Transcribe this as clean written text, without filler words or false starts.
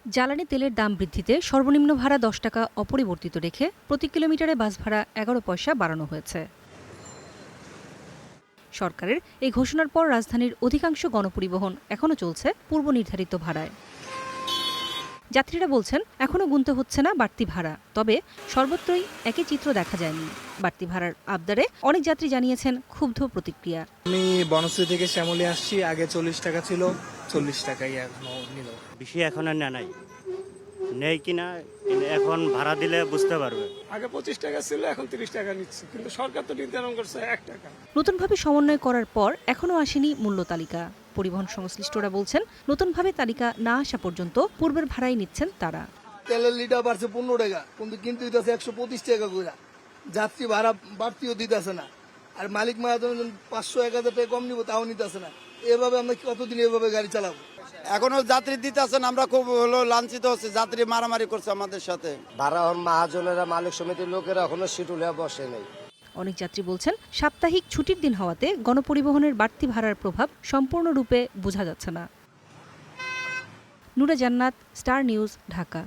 জ্বালানি তেলের দাম বৃদ্ধিতে সর্বনিম্ন ভাড়া ১০ টাকা অপরিবর্তিত রেখে প্রতি কিলোমিটারে বাস ভাড়া ১১ পয়সা বাড়ানো হয়েছে। সরকারের এই ঘোষণার পর রাজধানীর অধিকাংশ গণপরিবহন এখনও চলছে পূর্ব নির্ধারিত ভাড়ায়। যাত্রীরা বলছেন এখনও গুনতে হচ্ছে না বাড়তি ভাড়া, তবে সর্বত্রই একই চিত্র দেখা যায়নি। বাড়তি ভাড়ার আবদারে অনেক যাত্রী জানিয়েছেন ক্ষুব্ধ প্রতিক্রিয়া। আমি বনশ্রী থেকে শ্যামলী আসছি, আগে 40 টাকা ছিল, 40 টাকাই এখনো নিল। বেশি এখন আর নেই, নেই কিনা এখন ভাড়া দিলে বুঝতে পারবে। আগে 25 টাকা ছিল, এখন 30 টাকা নিচ্ছে, কিন্তু সরকার তো নির্ধারণ করছে 1 টাকা। নতুনভাবে সমন্বয় করার পর এখনও আসেনি মূল্য তালিকা। পরিবহন সংশ্লিষ্টরা বলছেন নতুনভাবে তালিকা না আসা পর্যন্ত পূর্বের ভাড়াই নিচ্ছেন তারা। তেলের লিটার বাড়ছে 15 টাকা, কিন্তু দিতেছে 125 টাকা করে। যাত্রী ভাড়া বাড়তিও দিতেছে না, আর মালিক মারাজন 500-1000 টাকা কম নিব তাও নিতেছে না। এভাবে আমরা কতদিন এভাবে গাড়ি চালাবো? এখনো যাত্রী দিতেছেন, আমরা খুব লাঞ্ছিত হচ্ছে। যাত্রী মারামারি করছে আমাদের সাথে। ভাড়া মহাজনেরা, মালিক সমিতির লোকেরা এখনো সিটুলে বসে নেই। অনেক যাত্রী বলছেন সাপ্তাহিক ছুটির দিন হওয়াতে গণপরিবহনের বাড়তি ভাড়ার প্রভাব সম্পূর্ণরূপে বোঝা যাচ্ছে না। নূরে জান্নাত, স্টার নিউজ, ঢাকা।